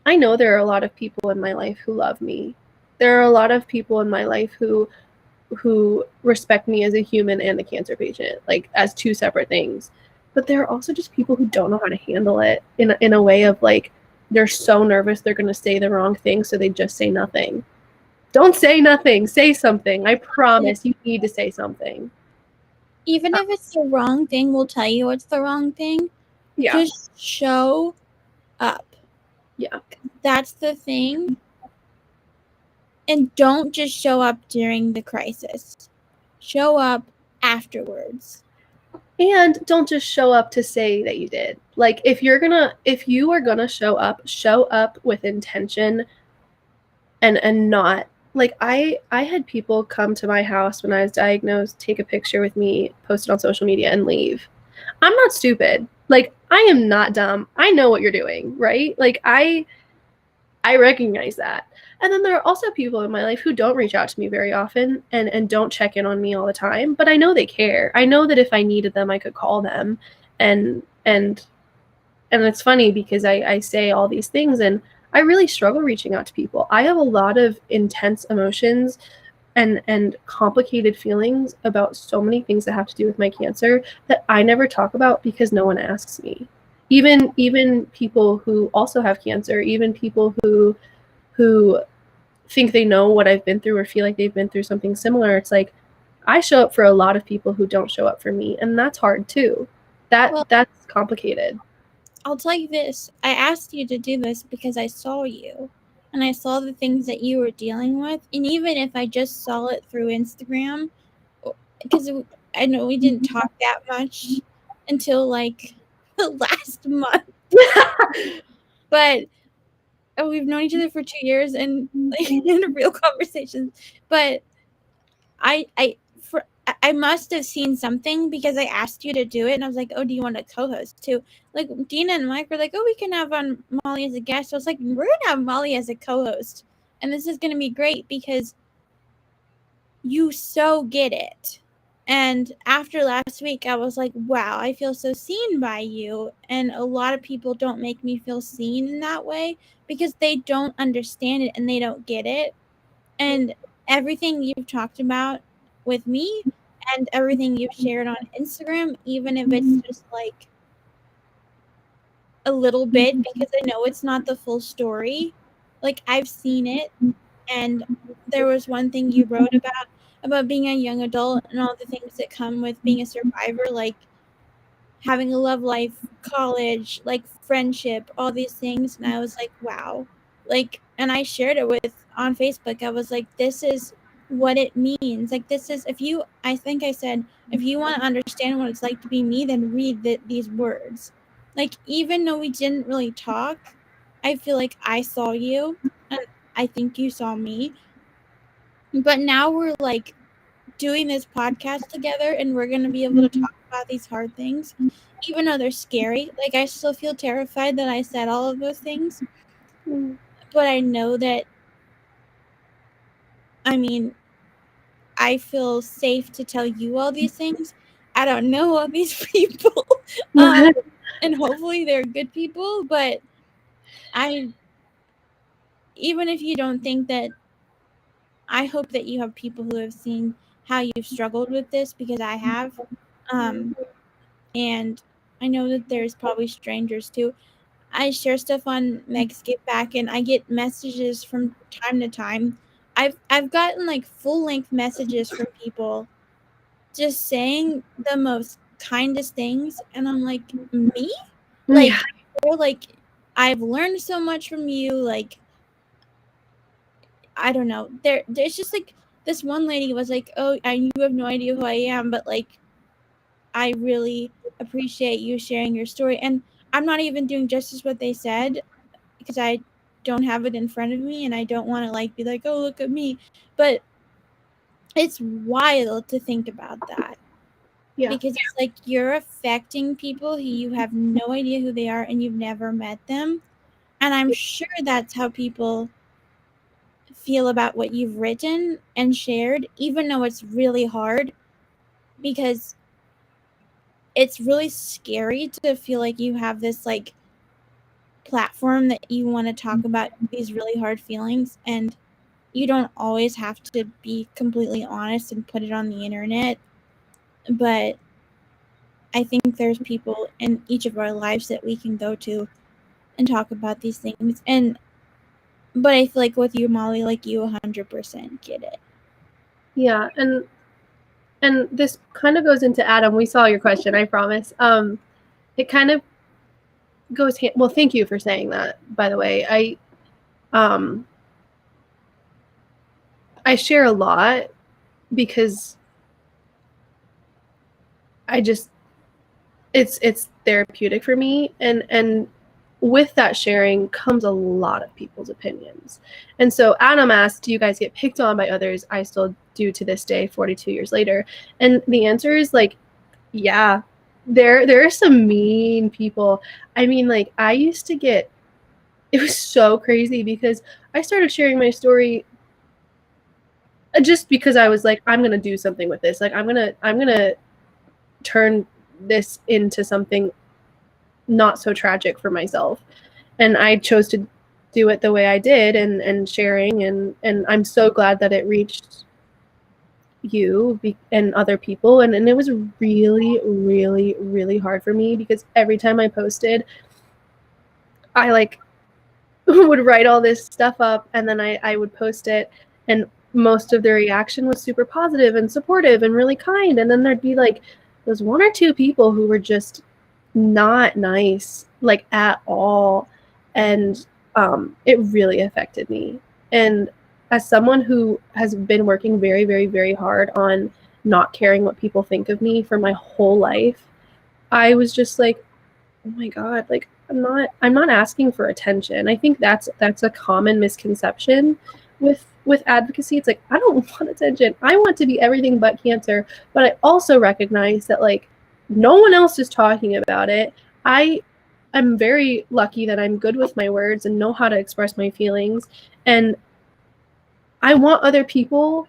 I know there are a lot of people in my life who love me. There are a lot of people in my life who respect me as a human and a cancer patient, like as two separate things. But there are also just people who don't know how to handle it in a way of like, they're so nervous they're going to say the wrong thing, so they just say nothing. Don't say nothing. Say something. I promise you need to say something. Even if it's the wrong thing, we'll tell you it's the wrong thing. Yeah. Just show up. Yeah. That's the thing. And don't just show up during the crisis. Show up afterwards. And don't just show up to say that you did. Like if you are gonna show up with intention and not like I had people come to my house when I was diagnosed, take a picture with me, post it on social media, and leave. I'm not stupid. Like I am not dumb. I know what you're doing, right? Like I I recognize that. And then there are also people in my life who don't reach out to me very often and don't check in on me all the time, but I know they care. I know that if I needed them, I could call them. And it's funny because I say all these things and I really struggle reaching out to people. I have a lot of intense emotions and complicated feelings about so many things that have to do with my cancer that I never talk about because no one asks me. Even people who also have cancer, even people who think they know what I've been through or feel like they've been through something similar, it's like I show up for a lot of people who don't show up for me, and that's hard too. Well, That's complicated. I'll tell you this. I asked you to do this because I saw you and I saw the things that you were dealing with. And even if I just saw it through Instagram, because I know we didn't talk that much until like last month, but we've known each other for 2 years and like in real conversations. But I must have seen something because I asked you to do it and I was like, oh, do you want to co-host too? Like Dina and Mike were like, oh, we can have on Molly as a guest. I was like, we're gonna have Molly as a co-host, and this is gonna be great because you so get it. And after last week, I was like, wow, I feel so seen by you. And a lot of people don't make me feel seen in that way because they don't understand it and they don't get it. And everything you've talked about with me and everything you've shared on Instagram, even if it's just like a little bit, because I know it's not the full story, like I've seen it. And there was one thing you wrote about being a young adult and all the things that come with being a survivor, like having a love life, college, like friendship, all these things. And I was like, wow. Like, and I shared it with on Facebook. I was like, this is what it means. Like, this is, if you, I think I said, if you want to understand what it's like to be me, then read these words. Like, even though we didn't really talk, I feel like I saw you and I think you saw me. But now we're like doing this podcast together and we're going to be able to talk about these hard things even though they're scary. Like I still feel terrified that I said all of those things, but I know that, I mean, I feel safe to tell you all these things. I don't know all these people. And hopefully they're good people, but I, even if you don't think that, I hope that you have people who have seen how you've struggled with this because I have. Um, and I know that there's probably strangers too. I share stuff on Meg's Get Back, and I get messages from time to time. I've gotten like full length messages from people just saying the most kindest things, and I'm like, me? Yeah. Like, they're like, I've learned so much from you. Like, I don't know. There's just like this one lady was like, oh, you have no idea who I am, but like, I really appreciate you sharing your story. And I'm not even doing justice what they said because I don't have it in front of me and I don't want to like be like, oh, look at me. But it's wild to think about that Yeah. because it's like you're affecting people who you have no idea who they are and you've never met them. And I'm sure that's how people feel about what you've written and shared, even though it's really hard because it's really scary to feel like you have this like platform that you want to talk about these really hard feelings and you don't always have to be completely honest and put it on the internet, but I think there's people in each of our lives that we can go to and talk about these things. And but I feel like with you, Molly, like you 100% get it. Yeah, and this kind of goes into Adam. We saw your question, I promise. It kind of goes well, thank you for saying that, by the way. I share a lot because I just it's therapeutic for me, and with that sharing comes a lot of people's opinions. And so Adam asked, do you guys get picked on by others? I still do to this day, 42 years later. And the answer is like, yeah, there are some mean people. I mean, like I used to get it was so crazy because I started sharing my story just because I was like, I'm gonna do something with this. Like I'm gonna turn this into something not so tragic for myself. And I chose to do it the way I did, and sharing, and I'm so glad that it reached you and other people, and it was really, really, really hard for me because every time I posted, I like would write all this stuff up, and then I would post it, and most of the reaction was super positive and supportive and really kind, and then there'd be like those one or two people who were just not nice, like at all, and it really affected me. And as someone who has been working very, very, very hard on not caring what people think of me for my whole life, I was just like, oh my god, like I'm not asking for attention. I think that's a common misconception with advocacy. It's like, I don't want attention. I want to be everything but cancer, but I also recognize that like no one else is talking about it. I'm very lucky that I'm good with my words and know how to express my feelings, and I want other people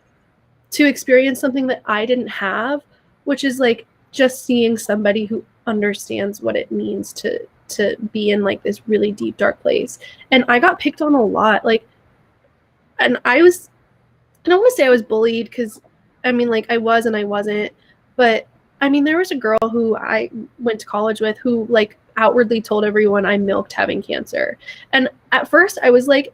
to experience something that I didn't have, which is like just seeing somebody who understands what it means to be in like this really deep dark place. And I got picked on a lot, like, and I don't want to say I was bullied, because I mean, like, I was and I wasn't, but I mean, there was a girl who I went to college with who like outwardly told everyone I milked having cancer. And at first I was like,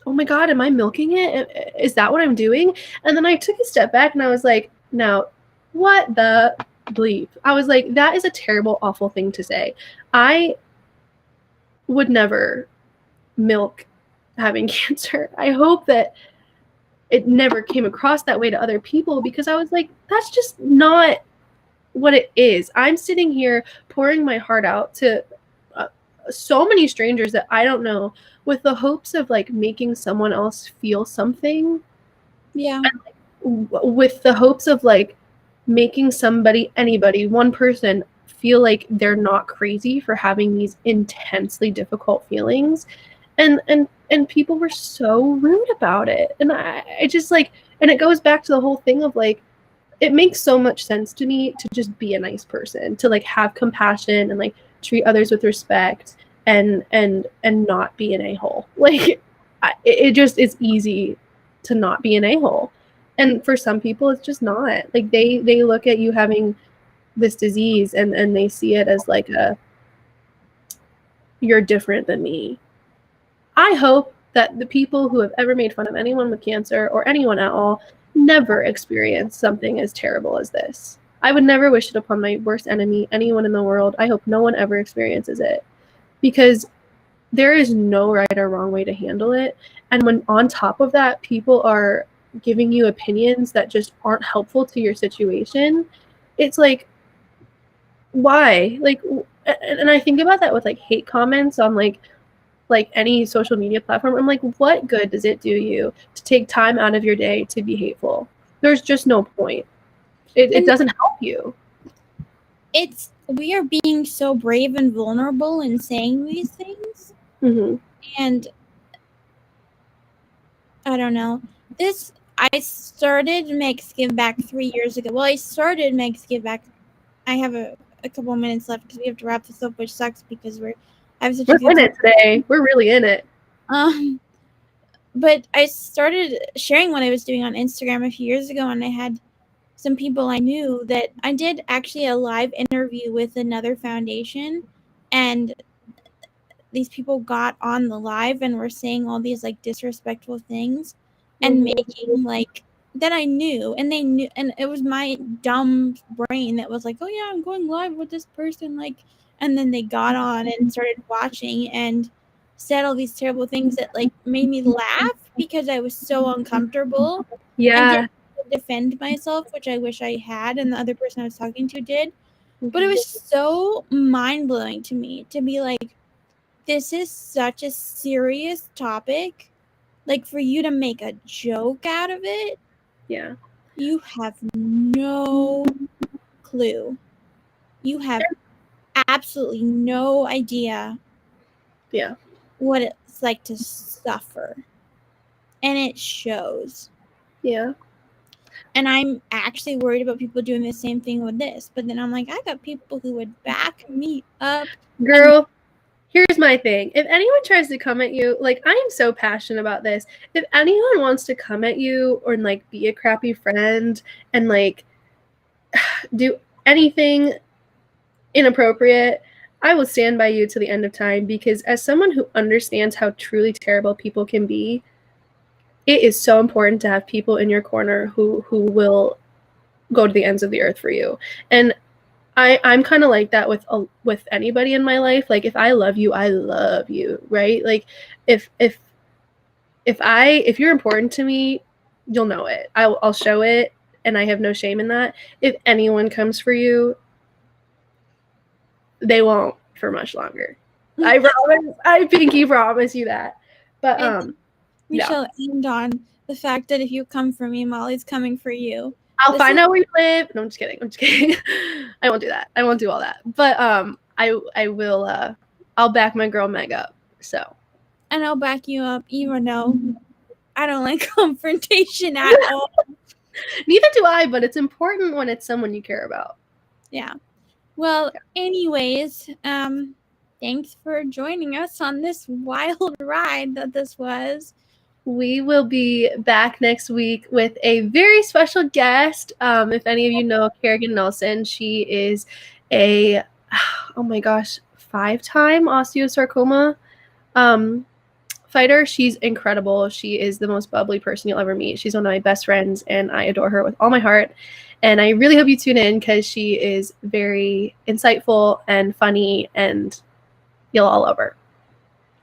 oh my god, am I milking it? Is that what I'm doing? And then I took a step back and I was like, now, what the bleep? I was like, that is a terrible, awful thing to say. I would never milk having cancer. I hope that it never came across that way to other people, because I was like, that's just not what it is. I'm sitting here pouring my heart out to so many strangers that I don't know, with the hopes of like making someone else feel something. Yeah. With the hopes of like making anybody, one person, feel like they're not crazy for having these intensely difficult feelings. And people were so rude about it. And I just like, and it goes back to the whole thing of like, it makes so much sense to me to just be a nice person, to like have compassion and like treat others with respect, and not be an a-hole. Like it just is easy to not be an a-hole. And for some people it's just not. Like they look at you having this disease, and they see it as like a, you're different than me. I hope that the people who have ever made fun of anyone with cancer, or anyone at all, never experience something as terrible as this. I would never wish it upon my worst enemy, anyone in the world. I hope no one ever experiences it, because there is no right or wrong way to handle it. And when on top of that, people are giving you opinions that just aren't helpful to your situation, it's like, why? Like, and I think about that with like hate comments on like any social media platform. I'm like, what good does it do you to take time out of your day to be hateful? There's just no point. It And doesn't help you. we are being so brave and vulnerable in saying these things. Mm-hmm. And I don't know. I started Meg's Give Back 3 years ago. Well, I started Meg's Give Back. I have a couple minutes left because we have to wrap this up, which sucks because I have such a We're good in it today. We're really in it. But I started sharing what I was doing on Instagram a few years ago, and I had some people I knew that I did actually a live interview with another foundation, and these people got on the live and were saying all these like disrespectful things and making like that I knew, and they knew, and it was my dumb brain that was like, oh yeah, I'm going live with this person, like, and then they got on and started watching and said all these terrible things that like made me laugh because I was so uncomfortable and Yeah. didn't defend myself, which I wish I had, and the other person I was talking to did. But it was so mind-blowing to me to be like, this is such a serious topic. Like, for you to make a joke out of it, Yeah. you have no clue. You have absolutely no idea. Yeah. what it's like to suffer. And it shows. Yeah. And I'm actually worried about people doing the same thing with this. But then I'm like, I got people who would back me up. Girl, here's my thing. If anyone tries to come at you, like, I am so passionate about this. If anyone wants to come at you or, like, be a crappy friend and, like, do anything inappropriate, I will stand by you to the end of time, because as someone who understands how truly terrible people can be, it is so important to have people in your corner who will go to the ends of the earth for you. And I'm kind of like that with anybody in my life. Like, if I love you, I love you, right? Like, if you're important to me, you'll know it. I'll show it, and I have no shame in that. If anyone comes for you, they won't for much longer. I promise. I pinky promise you that. But we shall end on the fact that if you come for me, Molly's coming for you. I'll find out where you live. No, I'm just kidding. I won't do that. I won't do all that. But I will. I'll back my girl Meg up. So. And I'll back you up, even though I don't like confrontation at all. Neither do I, but it's important when it's someone you care about. Yeah. Well, anyways, thanks for joining us on this wild ride that this was. We will be back next week with a very special guest. If any of you know Kerrigan Nelson, she is a, oh my gosh, 5-time osteosarcoma fighter. She's incredible. She is the most bubbly person you'll ever meet. She's one of my best friends, and I adore her with all my heart. And I really hope you tune in, because she is very insightful and funny, and you'll all love her.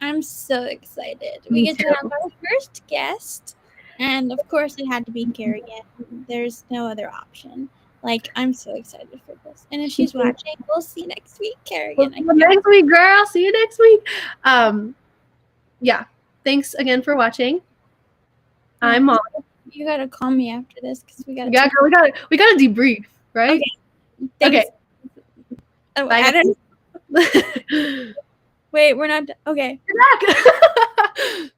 I'm so excited. We get to have our first guest. And of course, it had to be Kerrigan. There's no other option. Like, I'm so excited for this. And if she's watching, we'll see you next week, Kerrigan. Next week, girl. See you next week. Yeah. Thanks again for watching. I'm Molly. You gotta call me after this, because we gotta. Yeah, girl, we gotta debrief, right? Okay. Oh, I don't. Wait, we're not. Okay. You're back.